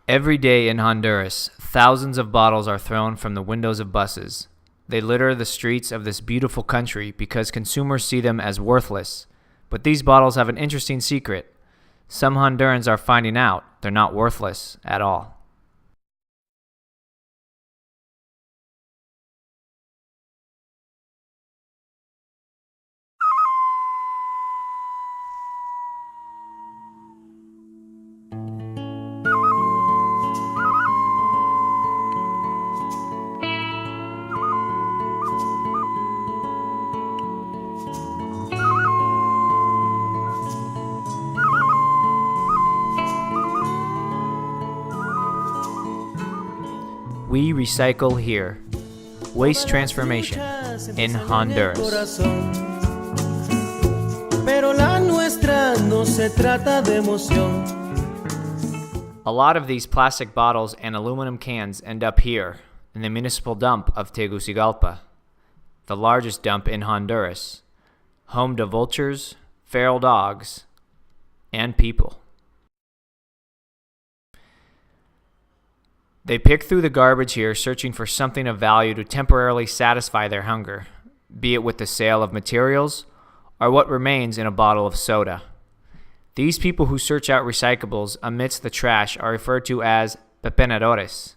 Every day in Honduras, thousands of bottles are thrown from the windows of buses. They litter the streets of this beautiful country because consumers see them as worthless. But these bottles have an interesting secret. Some Hondurans are finding out they're not worthless at all. We recycle here. Waste transformation in Honduras. Pero la nuestra no se trata de emoción. A lot of these plastic bottles and aluminum cans end up here, in the municipal dump of Tegucigalpa, the largest dump in Honduras, home to vultures, feral dogs, and people. They pick through the garbage here searching for something of value to temporarily satisfy their hunger, be it with the sale of materials or what remains in a bottle of soda. These people who search out recyclables amidst the trash are referred to as pepenadores.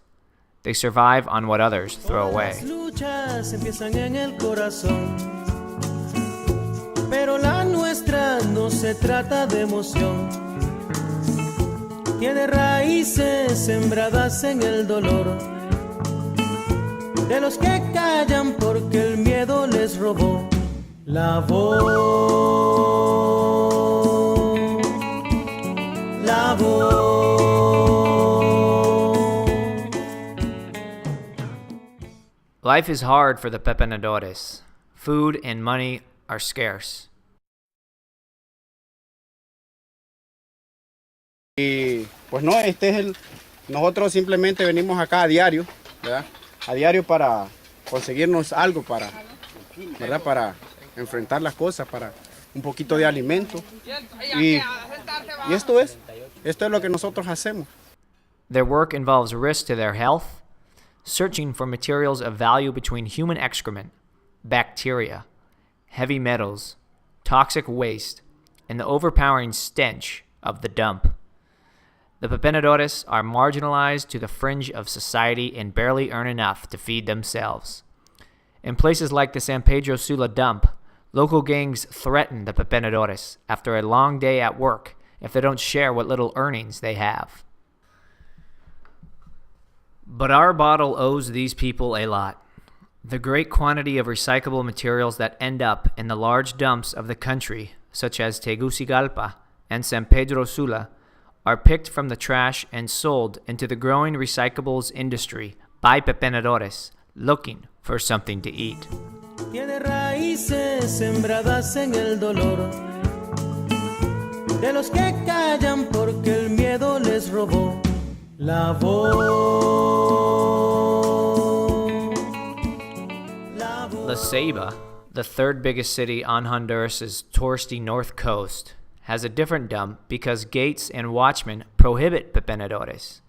They survive on what others throw away. Pero la nuestra no se trata de emoción. Tiene raíces sembradas en el dolor de los que callan porque el miedo les robó la voz. La voz. Life is hard for the pepenadores. Food and money are scarce. Y pues no, nosotros simplemente venimos acá a diario, ¿verdad? A diario para conseguirnos algo para, ¿verdad? Para enfrentar las cosas, para un poquito de alimento. Y esto es lo que nosotros hacemos. Their work involves risk to their health, searching for materials of value between human excrement, bacteria, heavy metals, toxic waste, and the overpowering stench of the dump. The pepenadores are marginalized to the fringe of society and barely earn enough to feed themselves. In places like the San Pedro Sula dump, local gangs threaten the pepenadores after a long day at work if they don't share what little earnings they have. But our bottle owes these people a lot. The great quantity of recyclable materials that end up in the large dumps of the country, such as Tegucigalpa and San Pedro Sula, are picked from the trash and sold into the growing recyclables industry by pepenadores looking for something to eat. Tiene raíces sembradas en el dolor de los que callan porque el miedo les robó la voz. La Ceiba, the third biggest city on Honduras's touristy north coast, has a different dump because gates and watchmen prohibit pepenadores.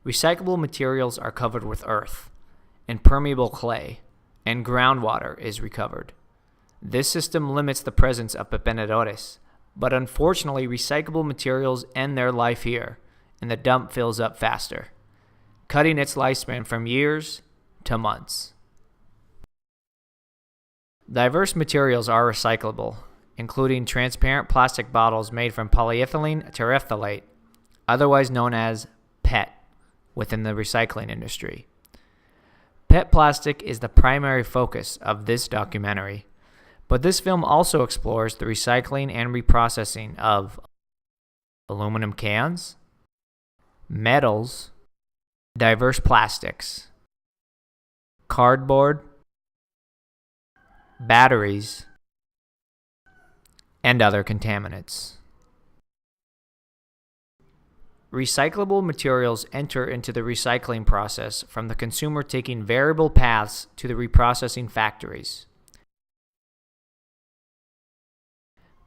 Recyclable materials are covered with earth, impermeable clay, and groundwater is recovered. This system limits the presence of pepenadores, but unfortunately recyclable materials end their life here, and the dump fills up faster, cutting its lifespan from years to months. Diverse materials are recyclable, including transparent plastic bottles made from polyethylene terephthalate, otherwise known as PET, within the recycling industry. PET plastic is the primary focus of this documentary, but this film also explores the recycling and reprocessing of aluminum cans, metals, diverse plastics, cardboard, batteries, and other contaminants. Recyclable materials enter into the recycling process from the consumer taking variable paths to the reprocessing factories.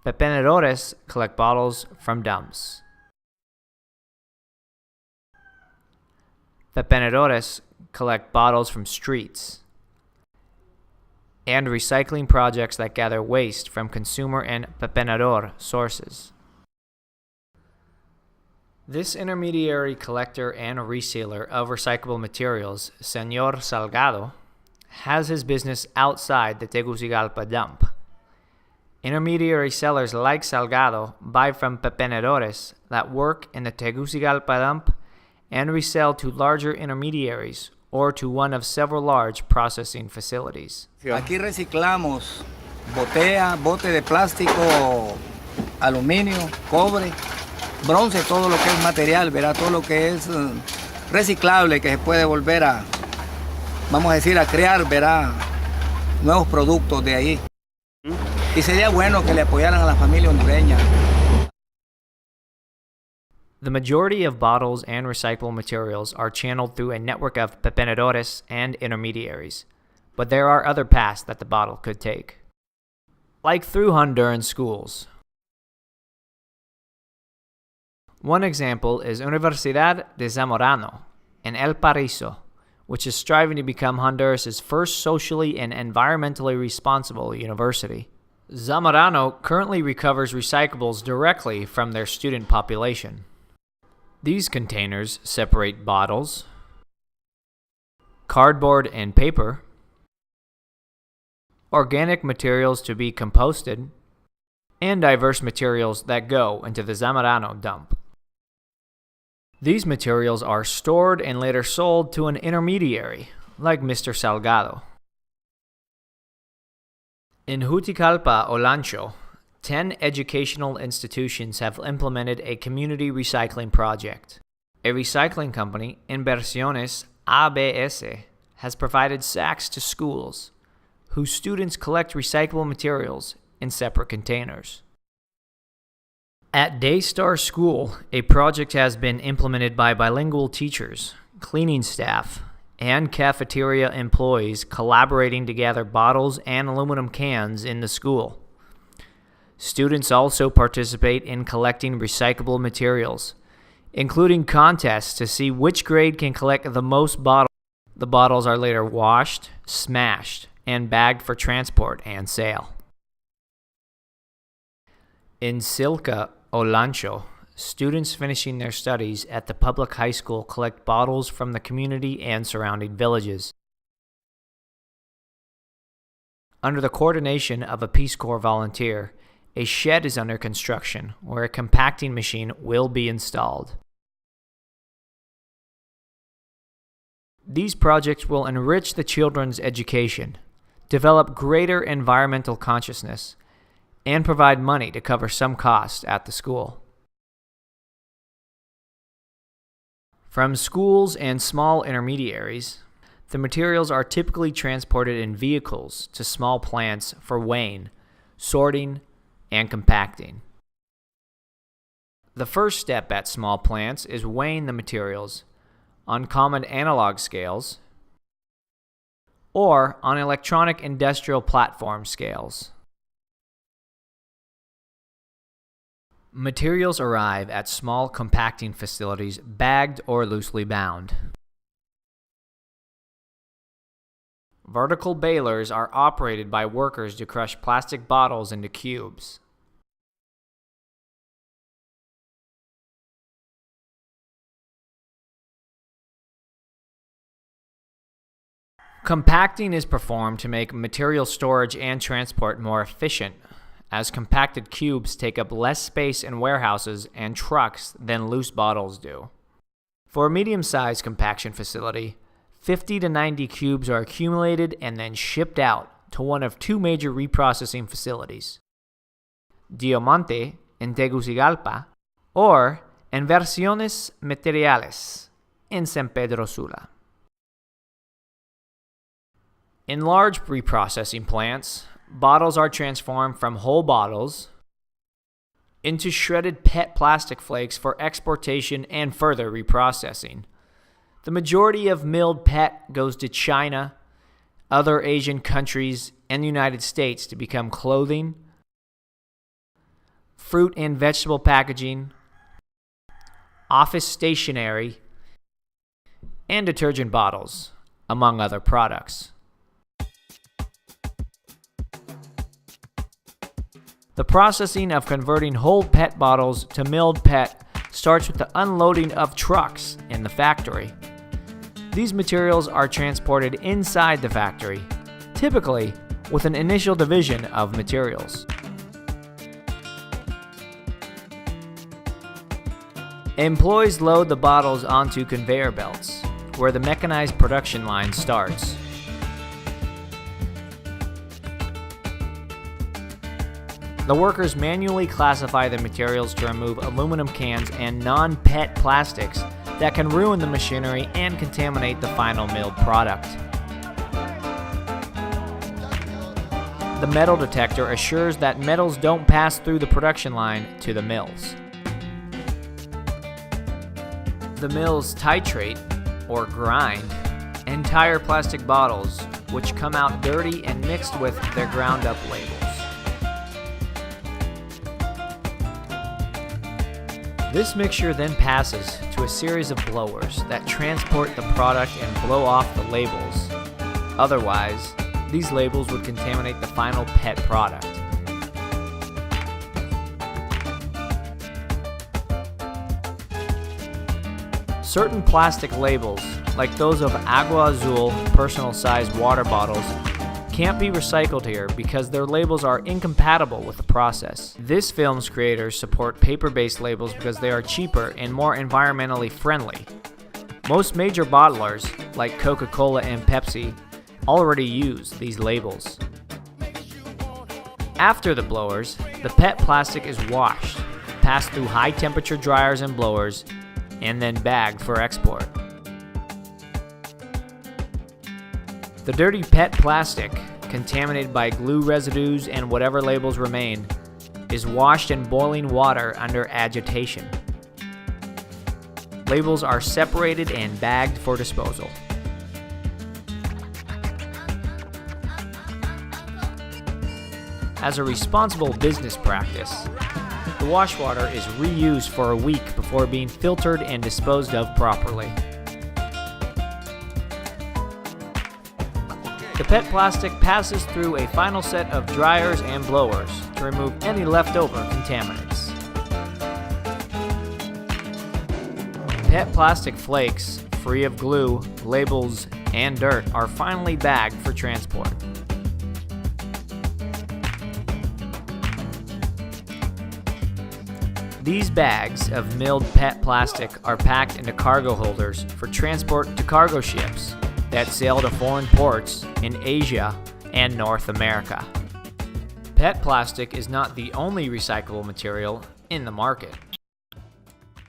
Pepenadores collect bottles from dumps. Pepenadores collect bottles from streets, and recycling projects that gather waste from consumer and pepenador sources. This intermediary collector and resealer of recyclable materials, Señor Salgado, has his business outside the Tegucigalpa dump. Intermediary sellers like Salgado buy from pepenadores that work in the Tegucigalpa dump and resell to larger intermediaries or to one of several large processing facilities. Aquí reciclamos botella, bote de plástico, aluminio, cobre, bronce, todo lo que es material, ¿verdad? Todo lo que es reciclable, que se puede volver a, vamos a decir, a crear, ¿verdad? Nuevos productos de ahí. Y sería bueno que le apoyaran a la familia hondureña. The majority of bottles and recyclable materials are channeled through a network of pepenadores and intermediaries, but there are other paths that the bottle could take, like through Honduran schools. One example is Universidad de Zamorano in El Paraíso, which is striving to become Honduras' first socially and environmentally responsible university. Zamorano currently recovers recyclables directly from their student population. These containers separate bottles, cardboard and paper, organic materials to be composted, and diverse materials that go into the Zamorano dump. These materials are stored and later sold to an intermediary, like Mr. Salgado. In Juticalpa, Olancho, 10 educational institutions have implemented a community recycling project. A recycling company, Inversiones ABS, has provided sacks to schools, whose students collect recyclable materials in separate containers. At Daystar School, a project has been implemented by bilingual teachers, cleaning staff, and cafeteria employees collaborating to gather bottles and aluminum cans in the school. Students also participate in collecting recyclable materials, including contests to see which grade can collect the most bottles. The bottles are later washed, smashed, and bagged for transport and sale. In Silca, Olancho, students finishing their studies at the public high school collect bottles from the community and surrounding villages. Under the coordination of a Peace Corps volunteer, a shed is under construction where a compacting machine will be installed. These projects will enrich the children's education, develop greater environmental consciousness, and provide money to cover some costs at the school. From schools and small intermediaries, the materials are typically transported in vehicles to small plants for weighing, sorting, and compacting. The first step at small plants is weighing the materials on common analog scales or on electronic industrial platform scales. Materials arrive at small compacting facilities bagged or loosely bound. Vertical balers are operated by workers to crush plastic bottles into cubes. Compacting is performed to make material storage and transport more efficient, as compacted cubes take up less space in warehouses and trucks than loose bottles do. For a medium-sized compaction facility, 50 to 90 cubes are accumulated and then shipped out to one of two major reprocessing facilities, Diamante in Tegucigalpa or Inversiones Materiales in San Pedro Sula. In large reprocessing plants, bottles are transformed from whole bottles into shredded PET plastic flakes for exportation and further reprocessing. The majority of milled PET goes to China, other Asian countries, and the United States to become clothing, fruit and vegetable packaging, office stationery, and detergent bottles, among other products. The processing of converting whole PET bottles to milled PET starts with the unloading of trucks in the factory. These materials are transported inside the factory, typically with an initial division of materials. Employees load the bottles onto conveyor belts, where the mechanized production line starts. The workers manually classify the materials to remove aluminum cans and non-PET plastics that can ruin the machinery and contaminate the final milled product. The metal detector assures that metals don't pass through the production line to the mills. The mills titrate, or grind, entire plastic bottles, which come out dirty and mixed with their ground-up labels. This mixture then passes to a series of blowers that transport the product and blow off the labels. Otherwise, these labels would contaminate the final PET product. Certain plastic labels, like those of Agua Azul personal-sized water bottles, can't be recycled here because their labels are incompatible with the process. This film's creators support paper-based labels because they are cheaper and more environmentally friendly. Most major bottlers, like Coca-Cola and Pepsi, already use these labels. After the blowers, the PET plastic is washed, passed through high-temperature dryers and blowers, and then bagged for export. The dirty PET plastic, contaminated by glue residues and whatever labels remain, is washed in boiling water under agitation. Labels are separated and bagged for disposal. As a responsible business practice, the wash water is reused for a week before being filtered and disposed of properly. The PET plastic passes through a final set of dryers and blowers to remove any leftover contaminants. PET plastic flakes, free of glue, labels, and dirt, are finally bagged for transport. These bags of milled PET plastic are packed into cargo holders for transport to cargo ships that sail to foreign ports in Asia and North America. PET plastic is not the only recyclable material in the market.